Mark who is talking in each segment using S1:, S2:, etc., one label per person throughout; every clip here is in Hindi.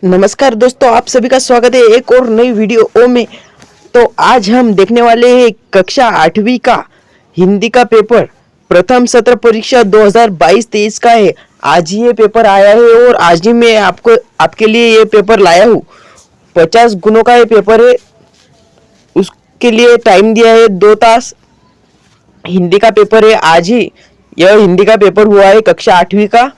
S1: नमस्कार दोस्तों, आप सभी का स्वागत है एक और नई वीडियो में। तो आज हम देखने वाले हैं कक्षा 8वीं का हिंदी का पेपर प्रथम सत्र परीक्षा 2022-23 का है। आज ही ये पेपर आया है और आज ही मैं आपके लिए ये पेपर लाया हूँ। 50 गुणों का ये पेपर है, उसके लिए टाइम दिया है 2 तास। हिंदी का पेपर है, आज ही यह हिंदी का पेपर हुआ है कक्षा 8वीं का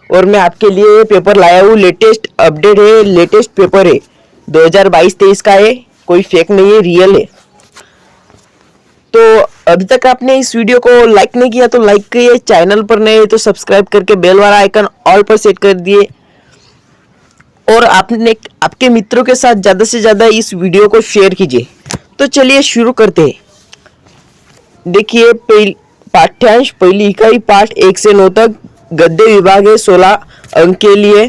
S1: और मैं आपके लिए ये पेपर लाया हूँ। लेटेस्ट अपडेट है, लेटेस्ट पेपर है, 2022-23 का है, कोई फेक नहीं है, रियल है। तो अभी तक आपने इस वीडियो को लाइक नहीं किया तो लाइक करिए, चैनल पर नए हैं तो सब्सक्राइब करके बेल वाला आइकन ऑल पर सेट कर दिए और आपने आपके मित्रों के साथ ज़्यादा से ज़्यादा इस वीडियो को शेयर कीजिए। तो चलिए शुरू करते हैं। देखिए, पाठ्यांश पहली इकाई पाठ 1 से 9 तक गद्य विभाग है। 16 अंक के लिए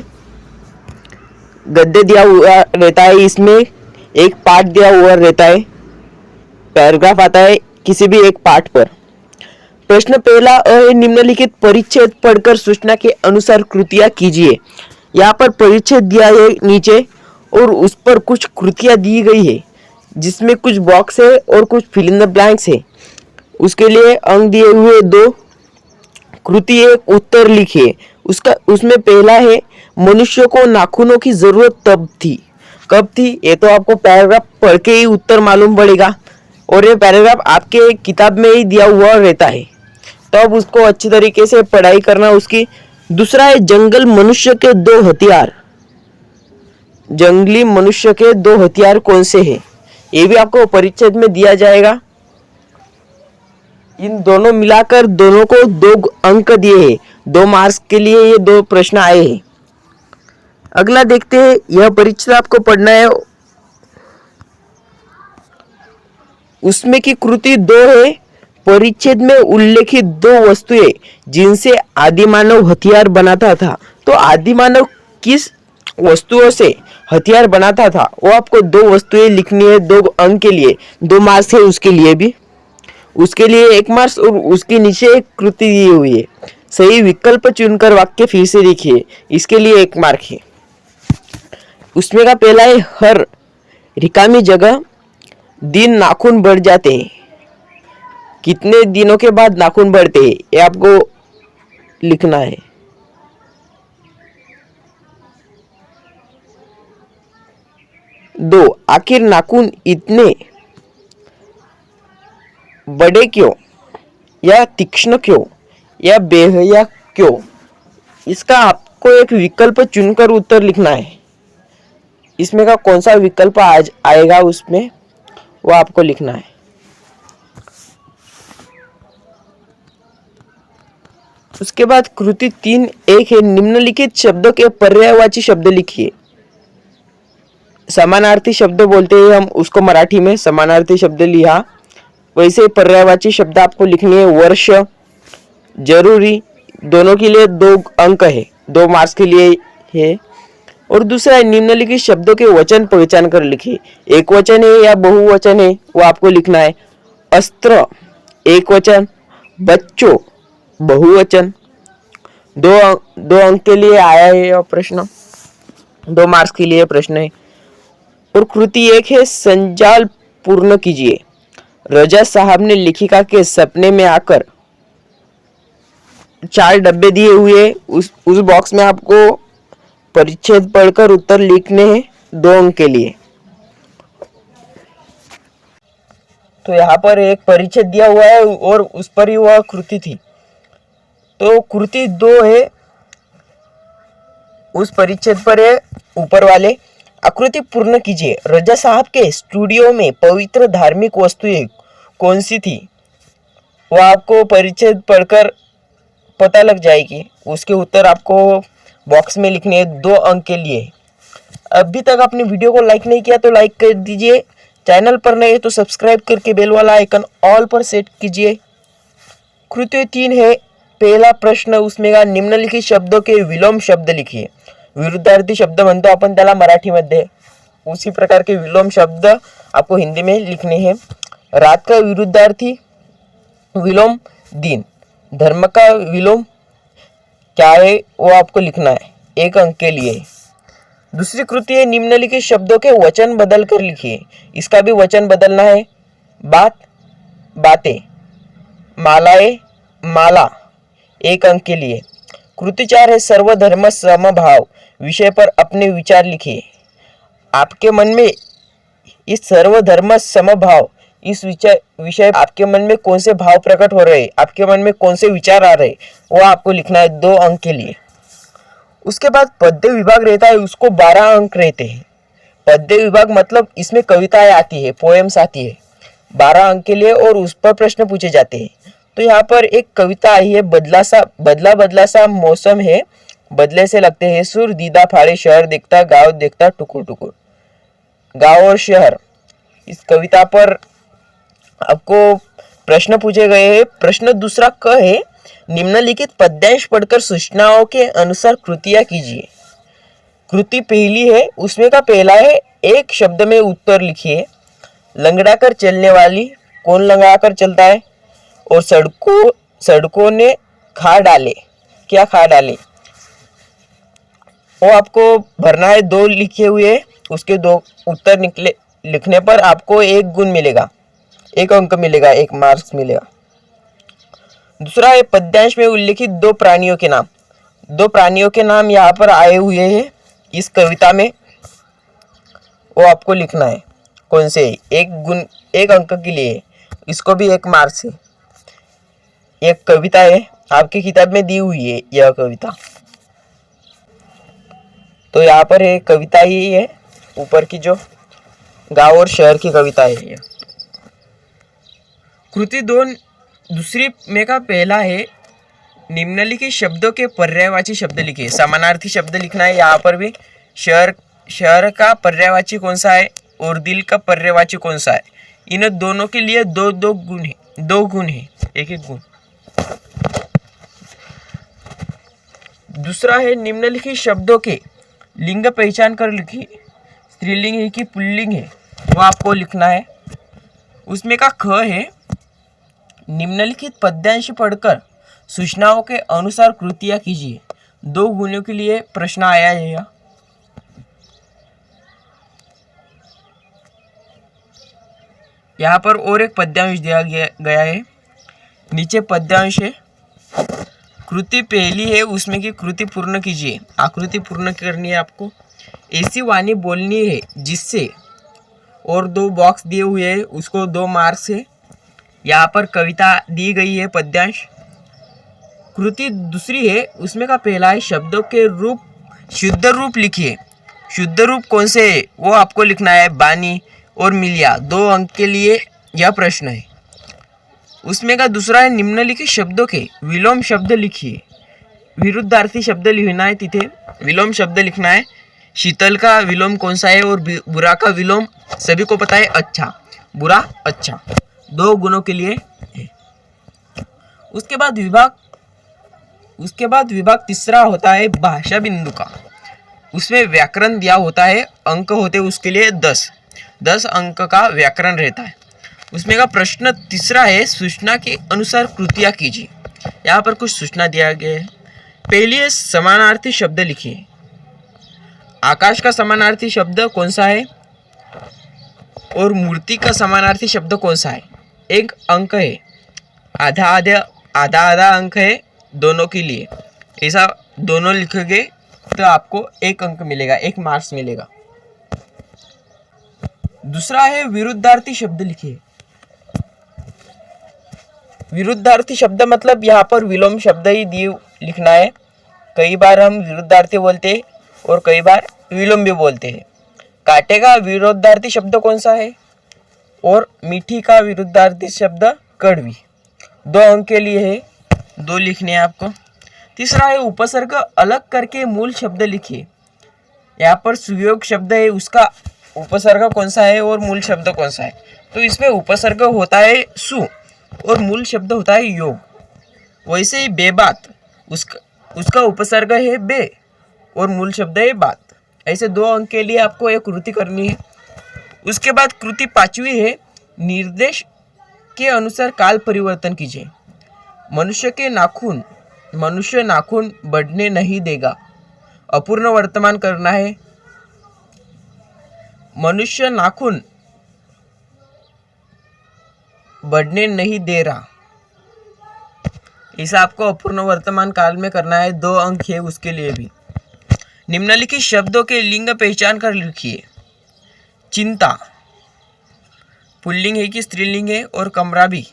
S1: गद्य दिया हुआ रहता है, इसमें एक पाठ दिया हुआ रहता है, पैराग्राफ आता है किसी भी एक पाठ पर। प्रश्न पहला है, निम्नलिखित परिच्छेद पढ़कर सूचना के अनुसार कृतियां कीजिए। यहाँ पर परिच्छेद दिया है नीचे और उस पर कुछ कृतियां दी गई है जिसमें कुछ बॉक्स है और कुछ फिल इन द ब्लैंक्स है। उसके लिए अंक दिए हुए 2। कृति एक उत्तर लिखिए। उसमें पहला है, मनुष्य को नाखूनों की जरूरत तब थी। कब थी ये तो आपको पैराग्राफ पढ़ के ही उत्तर मालूम पड़ेगा और ये पैराग्राफ आपके किताब में ही दिया हुआ रहता है, तो अब उसको अच्छी तरीके से पढ़ाई करना उसकी। दूसरा है, जंगल मनुष्य के 2 हथियार। जंगली मनुष्य के 2 हथियार कौन से हैं, ये भी आपको परिच्छेद में दिया जाएगा। इन दोनों मिलाकर दोनों को 2 अंक दिए हैं। 2 मार्क्स के लिए ये 2 प्रश्न आए हैं। अगला देखते हैं, यह परिच्छेद आपको पढ़ना है। उसमें की कृति 2 है। परिच्छेद में उल्लेखित 2 वस्तुएं जिनसे आदिमानव हथियार बनाता था। तो आदिमानव किस वस्तुओं से हथियार बनाता था वो आपको 2 वस्तुएं लिखनी है। 2 अंक के लिए 2 मार्क्स है उसके लिए भी। उसके लिए 1 मार्क्स और उसके नीचे एक कृति दी हुई है। सही विकल्प चुनकर वाक्य फिर से लिखिए, इसके लिए 1 मार्क है। उसमें का पहला है, हर रिकामी जगह दिन नाखून बढ़ जाते हैं। कितने दिनों के बाद नाखून बढ़ते हैं ये आपको लिखना है। दो, आखिर नाखून इतने बड़े क्यों या तीक्ष्ण क्यों या बेहया क्यों, इसका आपको एक विकल्प चुनकर उत्तर लिखना है। इसमें का कौन सा विकल्प आज आएगा उसमें वो आपको लिखना है। उसके बाद कृति 3 एक है, निम्नलिखित शब्दों के पर्यायवाची शब्द लिखिए। समानार्थी शब्द बोलते हैं हम उसको मराठी में, समानार्थी शब्द लिया। वैसे पर्यायवाची शब्द आपको लिखनी है। वर्ष, जरूरी, दोनों के लिए 2 अंक है, 2 मार्क्स के लिए है। और दूसरा है, निम्नलिखित शब्दों के वचन पहचान कर लिखिए। एक वचन है या बहुवचन है वो आपको लिखना है। अस्त्र एक वचन, बच्चों बहुवचन। 2 अंक के लिए आया है यह प्रश्न, 2 मार्क्स के लिए प्रश्न है। और कृति 1 है, संजाल पूर्ण कीजिए। रजा साहब ने लेखिका के सपने में आकर 4 डब्बे दिए हुए, उस बॉक्स में आपको परिच्छेद पढ़कर उत्तर लिखने हैं 2 अंक के लिए। तो यहाँ पर एक परिच्छेद दिया हुआ है और उस पर ही वह कृति थी। तो कृति 2 है, उस परिच्छेद पर है ऊपर वाले। आकृति पूर्ण कीजिए। रजा साहब के स्टूडियो में पवित्र धार्मिक वस्तुएं कौन सी थी वो आपको परिच्छेद पढ़कर पता लग जाएगी। उसके उत्तर आपको बॉक्स में लिखने हैं 2 अंक के लिए। अभी तक आपने वीडियो को लाइक नहीं किया तो लाइक कर दीजिए, चैनल पर नए तो सब्सक्राइब करके बेल वाला आइकन ऑल पर सेट कीजिए। कृति 3 है, पहला प्रश्न उसमें का, निम्नलिखित शब्दों के विलोम शब्द लिखिए। विरुद्धार्थी शब्द म्हणतो आपण त्याला मराठीमध्ये, उसी प्रकार के विलोम शब्द आपको हिंदी में लिखने हैं। रात का विरुद्धार्थी विलोम दिन, धर्म का विलोम क्या है वो आपको लिखना है, 1 अंक के लिए। दूसरी कृति है निम्नलिखित शब्दों के वचन बदल कर लिखिए। इसका भी वचन बदलना है। बात, बातें, मालाएं, माला, 1 अंक के लिए। कृति 4 है सर्वधर्म समभाव। विषय पर अपने विचार लिखिए। आपके मन में इस सर्वधर्म समभाव इस विषय आपके मन में कौन से भाव प्रकट हो रहे हैं, आपके मन में कौन से विचार आ रहे हैं, वो आपको लिखना है 2 अंक के लिए। उसके बाद पद्य विभाग रहता है, उसको 12 अंक रहते हैं। पद्य विभाग मतलब इसमें कविताएं आती है, पोएम्स आती है, 12 अंक के लिए, और उस पर प्रश्न पूछे जाते हैं। तो यहाँ पर एक कविता आई है, बदला बदला सा मौसम है, बदले से लगते हैं सुर, दीदा फाड़े शहर देखता, गाँव देखता टुकुर टुकुर। गाँव और शहर, इस कविता पर आपको प्रश्न पूछे गए हैं। प्रश्न दूसरा क है, निम्नलिखित पद्यांश पढ़कर सूचनाओं के अनुसार कृतियां कीजिए। कृति पहली है, उसमें का पहला है, एक शब्द में उत्तर लिखिए। लंगड़ा कर चलने वाली, कौन लंगड़ा कर चलता है? और सड़कों ने खा डाले, क्या खा डाले? वो आपको भरना है। 2 लिखे हुए, उसके 2 उत्तर लिखने पर आपको 1 गुण मिलेगा, 1 अंक मिलेगा, 1 मार्क्स मिलेगा। दूसरा है पद्यांश में उल्लिखित 2 प्राणियों के नाम। 2 प्राणियों के नाम यहाँ पर आए हुए हैं इस कविता में, वो आपको लिखना है कौन से, 1 गुण, 1 अंक के लिए, इसको भी 1 मार्क्स है। एक कविता है, आपकी किताब में दी हुई है यह कविता। तो यहाँ पर एक कविता ही है, ऊपर की जो गांव और शहर की कविता है यह। कृति 2 दूसरी में का पहला है, निम्नलिखित शब्दों के पर्यायवाची शब्द लिखिए। समानार्थी शब्द लिखना है। यहाँ पर भी शहर का पर्यायवाची कौन सा है और दिल का पर्यायवाची कौन सा है, इन दोनों के लिए 2 गुण है, 2 गुण है, 1 गुण। दूसरा है निम्नलिखित शब्दों के लिंग पहचान कर लिखिए। स्त्रीलिंग है कि पुल्लिंग है, वो आपको लिखना है। उसमें का ख है, निम्नलिखित पद्यांश पढ़कर सूचनाओं के अनुसार कृतियां कीजिए। 2 गुणों के लिए प्रश्न आया है यह। यहाँ पर और एक पद्यांश दिया गया है, नीचे पद्यांश है। कृति पहली है, उसमें की कृति पूर्ण कीजिए। आकृति पूर्ण करनी है आपको। ऐसी वाणी बोलनी है जिससे, और 2 बॉक्स दिए हुए हैं, उसको 2 मार्क्स है। यहाँ पर कविता दी गई है, पद्यांश। कृति दूसरी है, उसमें का पहला है, शब्दों के रूप, शुद्ध रूप लिखिए। शुद्ध रूप कौन से है वो आपको लिखना है, बानी और मिलिया। 2 अंक के लिए यह प्रश्न है। उसमें का दूसरा है, निम्नलिखित शब्दों के विलोम शब्द लिखिए। विरुद्धार्थी शब्द लिखना है, तिथे विलोम शब्द लिखना है। शीतल का विलोम कौन सा है और बुरा का विलोम सभी को पता है, अच्छा, बुरा अच्छा। 2 गुणों के लिए है। उसके बाद विभाग तीसरा होता है भाषा बिंदु का। उसमें व्याकरण दिया होता है, अंक होते उसके लिए 10 अंक का व्याकरण रहता है। उसमें का प्रश्न तीसरा है, सूचना के अनुसार कृतियां कीजिए। यहाँ पर कुछ सूचना दिया गया है। पहली है, समानार्थी शब्द लिखिए। आकाश का समानार्थी शब्द कौन सा है और मूर्ति का समानार्थी शब्द कौन सा है, 1 अंक है। आधा अंक है दोनों के लिए। ऐसा दोनों लिखोगे तो आपको 1 अंक मिलेगा, 1 मार्क्स मिलेगा। दूसरा है, विरुद्धार्थी शब्द लिखिए। विरुद्धार्थी शब्द मतलब यहाँ पर विलोम शब्द ही लिखना है। कई बार हम विरुद्धार्थी बोलते हैं और कई बार विलोम भी बोलते हैं। कांटे का विरुद्धार्थी शब्द कौन सा है और मीठी का विरुद्धार्थी शब्द कड़वी। 2 अंक के लिए है, 2 लिखने हैं आपको। तीसरा है, उपसर्ग अलग करके मूल शब्द लिखिए। यहाँ पर सुयोग शब्द है, उसका उपसर्ग कौन सा है और मूल शब्द कौन सा है। तो इसमें उपसर्ग होता है सु और मूल शब्द होता है योग। वैसे ही बेबात, उसका उपसर्ग है बे और मूल शब्द है बात। ऐसे 2 अंक के लिए आपको एक कृति करनी है। उसके बाद कृति 5वीं है, निर्देश के अनुसार काल परिवर्तन कीजिए। मनुष्य नाखून बढ़ने नहीं देगा, अपूर्ण वर्तमान करना है। मनुष्य नाखून बढ़ने नहीं दे रहा। इसे आपको अपूर्ण वर्तमान काल में करना है। 2 अंक है उसके लिए भी। निम्नलिखित शब्दों के लिंग पहचान कर लिखिए। चिंता पुल्लिंग है कि स्त्रीलिंग है, और कमरा भी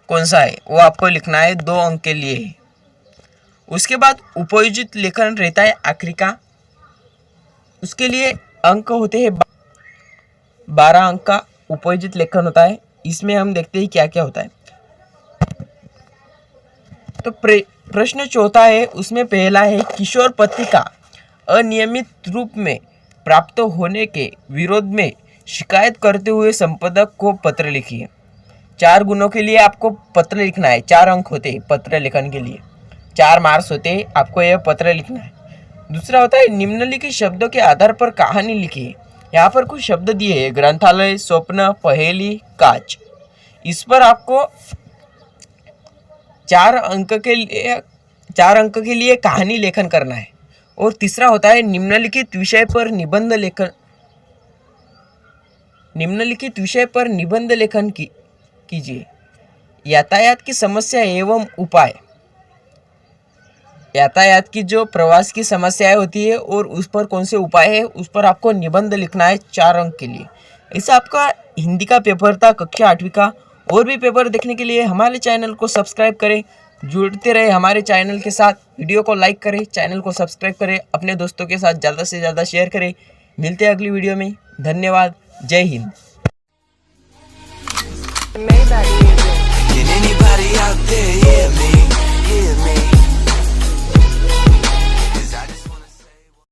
S1: कौन सा है वो आपको लिखना है। 2 अंक के लिए है। उसके बाद उपयोजित लेखन रहता है आखिरी का, उसके लिए अंक होते हैं 12 अंक का उपयोजित लेखन होता है। इसमें हम देखते हैं क्या क्या होता है। तो प्रश्न चौथा है, उसमें पहला है किशोर पति का अनियमित रूप में प्राप्त होने के विरोध में शिकायत करते हुए संपादक को पत्र लिखिए। 4 गुणों के लिए आपको पत्र लिखना है। 4 अंक होते हैं पत्र लेखन के लिए, 4 मार्क्स होते हैं, आपको यह पत्र लिखना है। दूसरा होता है निम्नलिखित शब्दों के आधार पर कहानी लिखिए। यहाँ पर कुछ शब्द दिए हैं, ग्रंथालय, स्वप्न, पहेली, काच। इस पर आपको 4 अंक के लिए कहानी लेखन करना है। और तीसरा होता है निम्नलिखित विषय पर निबंध लेखन कीजिए। यातायात की समस्या एवं उपाय। यातायात की जो प्रवास की समस्याएं होती है और उस पर कौन से उपाय है, उस पर आपको निबंध लिखना है 4 अंक के लिए। ऐसा आपका हिंदी का पेपर था कक्षा 8वीं का। और भी पेपर देखने के लिए हमारे चैनल को सब्सक्राइब करें, जुड़ते रहे हमारे चैनल के साथ। वीडियो को लाइक करें, चैनल को सब्सक्राइब करें, अपने दोस्तों के साथ ज़्यादा से ज़्यादा शेयर करें। मिलते हैं अगली वीडियो में। धन्यवाद। जय हिंद।